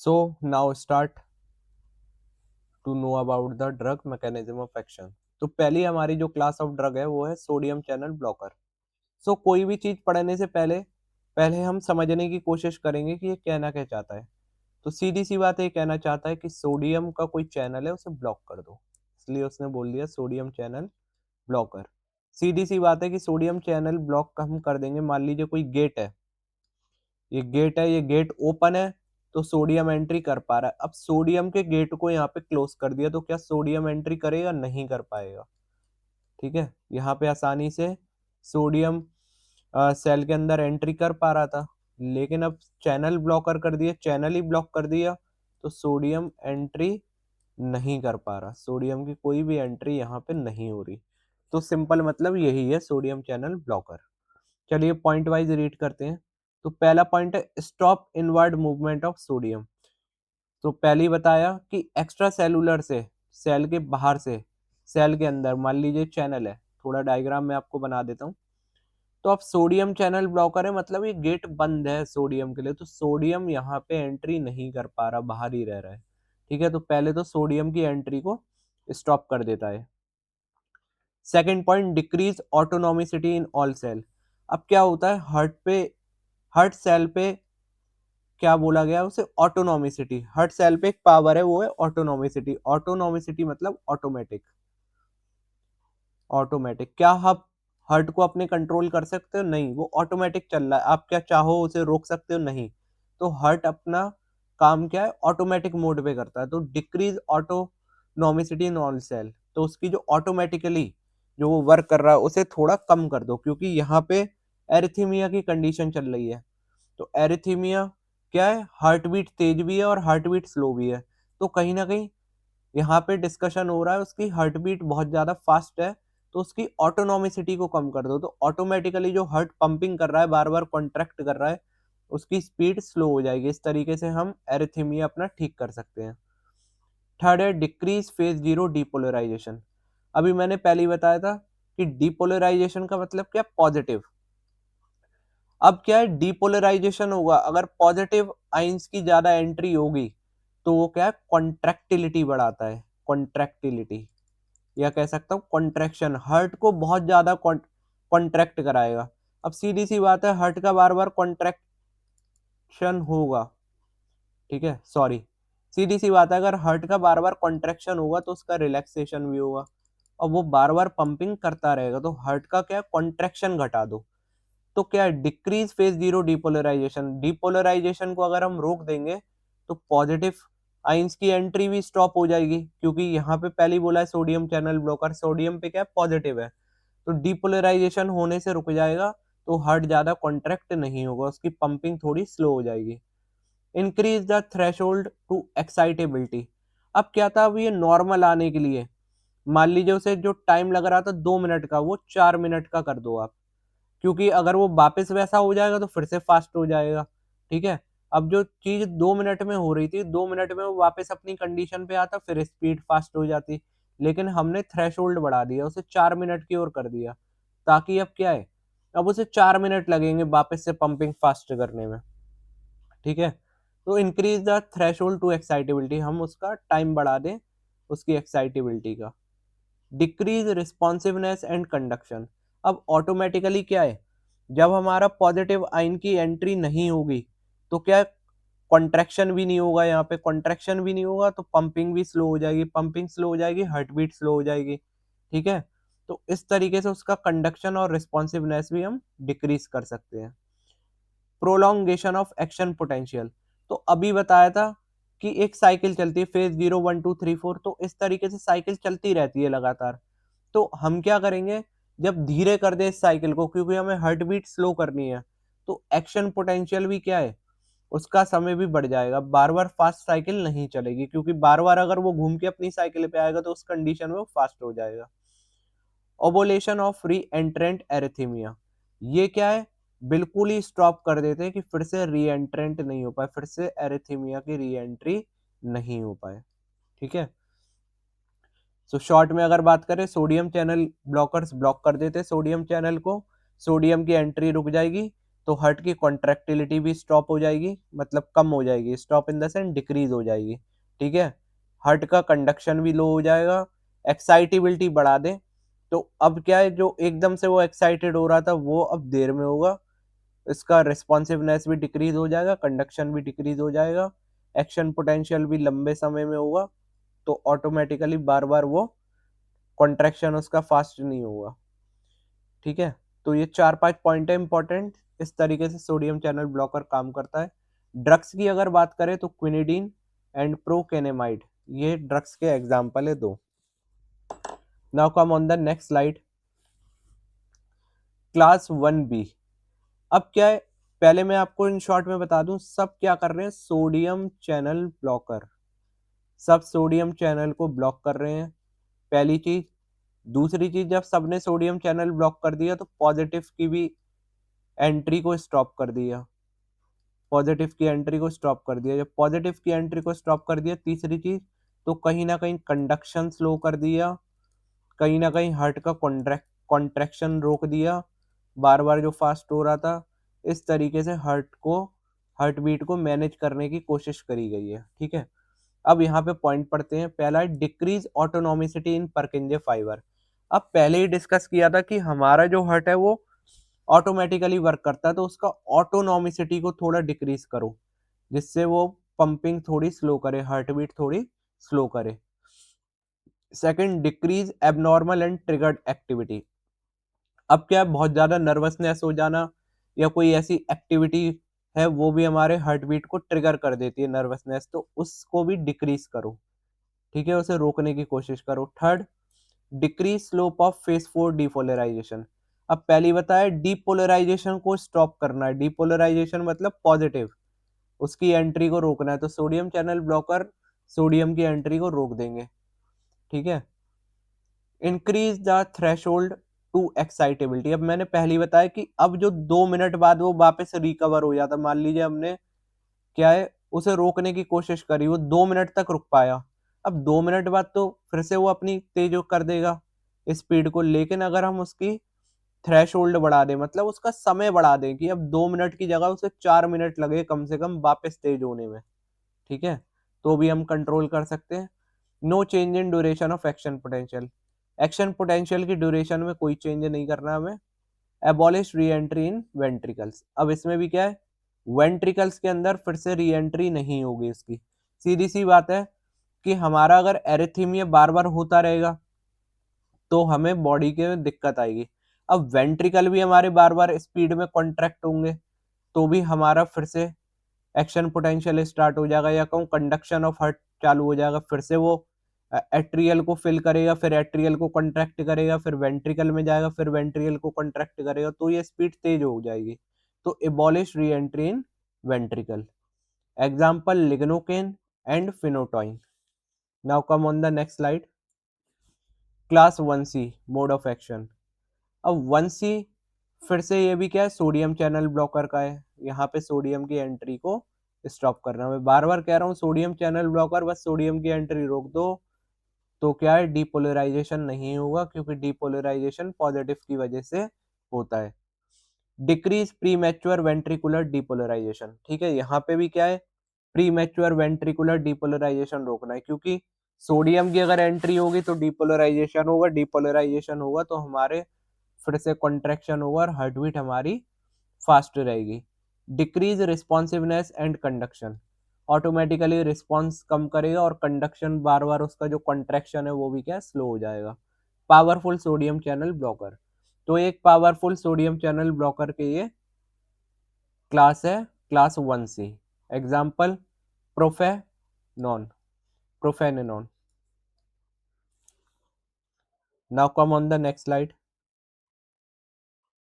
So now start to know about the drug mechanism of action. तो पहली हमारी जो क्लास ऑफ ड्रग है वो है सोडियम चैनल ब्लॉकर। सो कोई भी चीज पढ़ने से पहले पहले हम समझने की कोशिश करेंगे कि ये कहना क्या चाहता है। तो सीधी सी बात ये कहना चाहता है कि सोडियम का कोई चैनल है उसे ब्लॉक कर दो, इसलिए उसने बोल दिया सोडियम चैनल ब्लॉकर। सीधी सी बात है कि सोडियम चैनल ब्लॉक का हम कर देंगे। मान लीजिए कोई गेट है, ये गेट ओपन है तो सोडियम एंट्री कर पा रहा है। अब सोडियम के गेट को यहाँ पे क्लोज कर दिया तो क्या सोडियम एंट्री करेगा? नहीं कर पाएगा। ठीक है, यहाँ पे आसानी से सोडियम सेल के अंदर एंट्री कर पा रहा था, लेकिन अब चैनल ब्लॉकर कर दिया, चैनल ही ब्लॉक कर दिया तो सोडियम एंट्री नहीं कर पा रहा, सोडियम की कोई भी एंट्री यहाँ पे नहीं हो रही। तो सिंपल मतलब यही है सोडियम चैनल ब्लॉकर। चलिए पॉइंट वाइज रीड करते हैं। तो पहला पॉइंट है stop inward movement of sodium. तो पहले ही बताया कि एक्स्ट्रा सेलुलर से, सेल के बाहर से सेल के अंदर मान लीजिए चैनल है, थोड़ा डायग्राम में आपको बना देता हूँ। तो अब सोडियम चैनल ब्लॉकर है मतलब ये गेट बंद है सोडियम के लिए, तो सोडियम यहाँ पे एंट्री नहीं कर पा रहा, बाहर ही रह रहा है। ठीक है, तो पहले तो सोडियम की एंट्री को स्टॉप कर देता है। Second point decreases autonomicity in all cell. अब क्या होता है हर्ट सेल पे क्या बोला गया उसे? ऑटोनोमिसिटी। हर्ट सेल पे एक पावर है वो है ऑटोनोमिसिटी। ऑटोनोमिसिटी मतलब ऑटोमेटिक। ऑटोमेटिक क्या आप हर्ट को अपने कंट्रोल कर सकते हो? नहीं, वो ऑटोमेटिक चल रहा है। आप क्या चाहो उसे रोक सकते हो? नहीं। तो हर्ट अपना काम क्या है? ऑटोमेटिक मोड पे करता है। तो decrease autonomicity in all cell, तो उसकी जो ऑटोमेटिकली जो वो वर्क कर रहा है उसे थोड़ा कम कर दो, क्योंकि यहाँ पे एरिथीमिया की कंडीशन चल रही है। तो एरिथीमिया क्या है? हार्ट बीट तेज भी है और हार्ट बीट स्लो भी है। तो कहीं ना कहीं यहाँ पे डिस्कशन हो रहा है उसकी हार्ट बीट बहुत ज्यादा फास्ट है, तो उसकी ऑटोनोमिसिटी को कम कर दो, तो ऑटोमेटिकली जो हार्ट पंपिंग कर रहा है, बार बार कॉन्ट्रैक्ट कर रहा है, उसकी स्पीड स्लो हो जाएगी। इस तरीके से हम एरिथीमिया अपना ठीक कर सकते हैं। थर्ड है डिक्रीज फेज जीरो डीपोलराइजेशन। अभी मैंने पहले ही बताया था कि डीपोलराइजेशन का मतलब क्या? पॉजिटिव। अब क्या है? डीपोलराइजेशन होगा अगर पॉजिटिव आइंस की ज्यादा एंट्री होगी, तो वो क्या है? कॉन्ट्रैक्टिलिटी बढ़ाता है। कॉन्ट्रैक्टिलिटी या कह सकता हूँ कॉन्ट्रैक्शन, हर्ट को बहुत ज्यादा कॉन्ट्रैक्ट कराएगा। अब सीधी सी बात है हर्ट का बार बार कॉन्ट्रैक्शन होगा। ठीक है, सॉरी, सीधी सी बात है अगर हर्ट का बार बार कॉन्ट्रैक्शन होगा तो उसका रिलैक्सेशन भी होगा, और वो बार बार पंपिंग करता रहेगा, तो हर्ट का क्या? कॉन्ट्रैक्शन घटा दो। तो क्या है? Decrease phase zero depolarisation. Depolarisation को अगर हम रोक देंगे तो पॉजिटिव आइंस की एंट्री भी स्टॉप हो जाएगी, क्योंकि यहाँ पे पहले ही बोला है सोडियम चैनल ब्लॉकर, सोडियम पे क्या है? पॉजिटिव है। तो डीपोलराइजेशन होने से रुक जाएगा, तो हार्ट ज्यादा कॉन्ट्रैक्ट नहीं होगा, उसकी पंपिंग थोड़ी स्लो हो जाएगी। Increase the threshold to excitability. अब क्या था? अब ये नॉर्मल आने के लिए मान लीजिए उसे जो टाइम लग रहा था 2 मिनट का, वो 4 मिनट का कर दो आप, क्योंकि अगर वो वापस वैसा हो जाएगा तो फिर से फास्ट हो जाएगा। ठीक है, अब जो चीज 2 मिनट में हो रही थी, 2 मिनट में वो वापस अपनी कंडीशन पे आता, फिर स्पीड फास्ट हो जाती, लेकिन हमने थ्रेशोल्ड बढ़ा दिया, उसे 4 मिनट की ओर कर दिया, ताकि अब क्या है? अब उसे 4 मिनट लगेंगे वापस से पंपिंग फास्ट करने में। ठीक है, तो increase the threshold to excitability, हम उसका टाइम बढ़ा दें उसकी एक्साइटेबिलिटी का। Decrease responsiveness and conduction. अब ऑटोमेटिकली क्या है? जब हमारा पॉजिटिव आइन की एंट्री नहीं होगी तो क्या? कॉन्ट्रैक्शन भी नहीं होगा, यहाँ पे कॉन्ट्रैक्शन भी नहीं होगा तो पंपिंग भी स्लो हो जाएगी, पंपिंग स्लो हो जाएगी, हार्ट बीट स्लो हो जाएगी। ठीक है, तो इस तरीके से उसका कंडक्शन और रिस्पॉन्सिवनेस भी हम डिक्रीज कर सकते हैं। Prolongation of action potential. तो अभी बताया था कि एक साइकिल चलती है फेज 0 1 2 3 4, तो इस तरीके से साइकिल चलती रहती है लगातार। तो हम क्या करेंगे? जब धीरे कर दे इस साइकिल को, क्योंकि हमें हार्ट बीट स्लो करनी है, तो एक्शन पोटेंशियल भी क्या है? उसका समय भी बढ़ जाएगा, बार बार फास्ट साइकिल नहीं चलेगी, क्योंकि बार बार अगर वो घूम के अपनी साइकिल पे आएगा तो उस कंडीशन में वो फास्ट हो जाएगा। ओबोलेशन ऑफ री एंट्रेंट एरिथीमिया। ये क्या है? बिल्कुल ही स्टॉप कर देते हैं कि फिर से री एंट्रेंट नहीं हो पाए, फिर से एरिथीमिया की री एंट्री नहीं हो पाए। ठीक है, सो शॉर्ट में अगर बात करें, सोडियम चैनल ब्लॉकर्स ब्लॉक कर देते सोडियम चैनल को, सोडियम की एंट्री रुक जाएगी, तो हार्ट की कॉन्ट्रैक्टिलिटी भी स्टॉप हो जाएगी, मतलब कम हो जाएगी, stop in the sense decrease हो जाएगी, ठीक है। हार्ट का कंडक्शन भी लो हो जाएगा, एक्साइटेबिलिटी बढ़ा दे, तो अब क्या है, जो एकदम से वो एक्साइटेड हो रहा था वो अब देर में होगा, इसका रिस्पॉन्सिवनेस भी डिक्रीज हो जाएगा, कंडक्शन भी डिक्रीज हो जाएगा, एक्शन पोटेंशियल भी लंबे समय में होगा, तो ऑटोमेटिकली बार बार वो कॉन्ट्रैक्शन उसका फास्ट नहीं होगा, ठीक है। तो ये 4-5 पॉइंट है इंपॉर्टेंट, इस तरीके से सोडियम चैनल ब्लॉकर काम करता है। ड्रग्स की अगर बात करें तो क्विनिडीन एंड प्रोकेनेमाइड, ये ड्रग्स के एग्जाम्पल है दो। Now come on the next slide, class 1B। अब क्या है, पहले मैं आपको इन शॉर्ट में बता दूं, सब क्या कर रहे हैं, सोडियम चैनल ब्लॉकर, सब सोडियम चैनल को ब्लॉक कर रहे हैं, पहली चीज। दूसरी चीज, जब सबने सोडियम चैनल ब्लॉक कर दिया तो पॉजिटिव की भी एंट्री को स्टॉप कर दिया, पॉजिटिव की एंट्री को स्टॉप कर दिया, जब पॉजिटिव की एंट्री को स्टॉप कर दिया, तीसरी चीज, तो कहीं ना कहीं कंडक्शन स्लो कर दिया, कहीं ना कहीं हार्ट का कॉन्ट्रैक्शन रोक दिया, बार बार जो फास्ट हो रहा था, इस तरीके से हार्ट बीट को मैनेज करने की कोशिश करी गई है, ठीक है। अब यहाँ पे पॉइंट पढ़ते हैं, पहला है डिक्रीज ऑटोनोमिसिटी इन परकिंजे फाइबर। अब पहले ही डिस्कस किया था कि हमारा जो हार्ट है वो ऑटोमेटिकली वर्क करता है, तो उसका ऑटोनोमिसिटी को थोड़ा डिक्रीज करो, जिससे वो पंपिंग थोड़ी स्लो करे, हार्ट बीट थोड़ी स्लो करे। Second, decrease abnormal and triggered activity. अब क्या है, बहुत ज्यादा नर्वसनेस हो जाना या कोई ऐसी एक्टिविटी है वो भी हमारे हार्ट बीट को ट्रिगर कर देती है, नर्वसनेस, तो उसको भी डिक्रीज करो, ठीक है, उसे रोकने की कोशिश करो। Third, decrease slope of phase 4 depolarization. अब पहली बताया, डिपोलराइजेशन को स्टॉप करना है, डिपोलराइजेशन मतलब पॉजिटिव, उसकी एंट्री को रोकना है, तो सोडियम चैनल ब्लॉकर सोडियम की एंट्री को रोक देंगे, ठीक है। Increase the threshold to excitability. अब मैंने पहले ही बताया कि अब जो 2 मिनट बाद वो वापस रिकवर हो जाता, मान लीजिए हमने क्या है, उसे रोकने की कोशिश करी, वो 2 मिनट तक रुक पाया, अब 2 मिनट बाद तो फिर से वो अपनी तेज कर देगा स्पीड को, लेकिन अगर हम उसकी थ्रेशोल्ड बढ़ा दें, मतलब उसका समय बढ़ा दें कि अब 2 मिनट की जगह उसे 4 मिनट लगे कम से कम वापस तेज होने में, ठीक है, तो भी हम कंट्रोल कर सकते हैं। No change in duration of action potential, action potential की ड्यूरेशन में कोई चेंज नहीं करना हमें। एबॉलिश री एंट्री इन वेंट्रिकल्स। अब इसमें भी क्या है, वेंट्रिकल्स के अंदर फिर से री एंट्री नहीं होगी इसकी, सीधी सी बात है कि हमारा अगर एरिथमिया बार बार होता रहेगा तो हमें बॉडी के दिक्कत आएगी। अब वेंट्रिकल भी हमारे बार बार स्पीड में कॉन्ट्रैक्ट होंगे तो भी हमारा फिर से एक्शन पोटेंशियल स्टार्ट हो जाएगा, या कहूँ कंडक्शन ऑफ हार्ट चालू हो जाएगा, फिर से वो एट्रियल को फिल करेगा, फिर एट्रियल को कॉन्ट्रैक्ट करेगा, फिर वेंट्रिकल में जाएगा, फिर वेंट्रिकल को कॉन्ट्रैक्ट करेगा, तो ये स्पीड तेज हो जाएगी। तो abolish re entry in ventricle. Example lignocaine and phenytoin. Now come on the next slide, class 1C mode of action. अब 1C फिर से ये भी क्या है, सोडियम चैनल ब्लॉकर का है, यहाँ पे सोडियम की एंट्री को स्टॉप करना। मैं बार बार कह रहा हूँ सोडियम चैनल ब्लॉकर, बस सोडियम की एंट्री रोक दो तो क्या है, डिपोलराइजेशन नहीं होगा, क्योंकि डिपोलराइजेशन पॉजिटिव की वजह से होता है। Decrease premature ventricular depolarization, ठीक है, यहाँ पे भी क्या है, प्री मैच्योर वेंट्रिकुलर डिपोलराइजेशन रोकना है, क्योंकि सोडियम की अगर एंट्री होगी तो डिपोलराइजेशन होगा, डिपोलराइजेशन होगा तो हमारे फिर से कॉन्ट्रैक्शन होगा और हार्ट बीट हमारी फास्ट रहेगी। Decreases responsiveness and conduction, automatically response कम करेगा और कंडक्शन बार बार उसका जो कॉन्ट्रैक्शन है वो भी क्या स्लो हो जाएगा। पावरफुल सोडियम चैनल ब्लॉकर, तो एक पावरफुल सोडियम चैनल ब्लॉकर के ये क्लास है, class 1C। Example propafenone, propafenone. Now come on the next slide,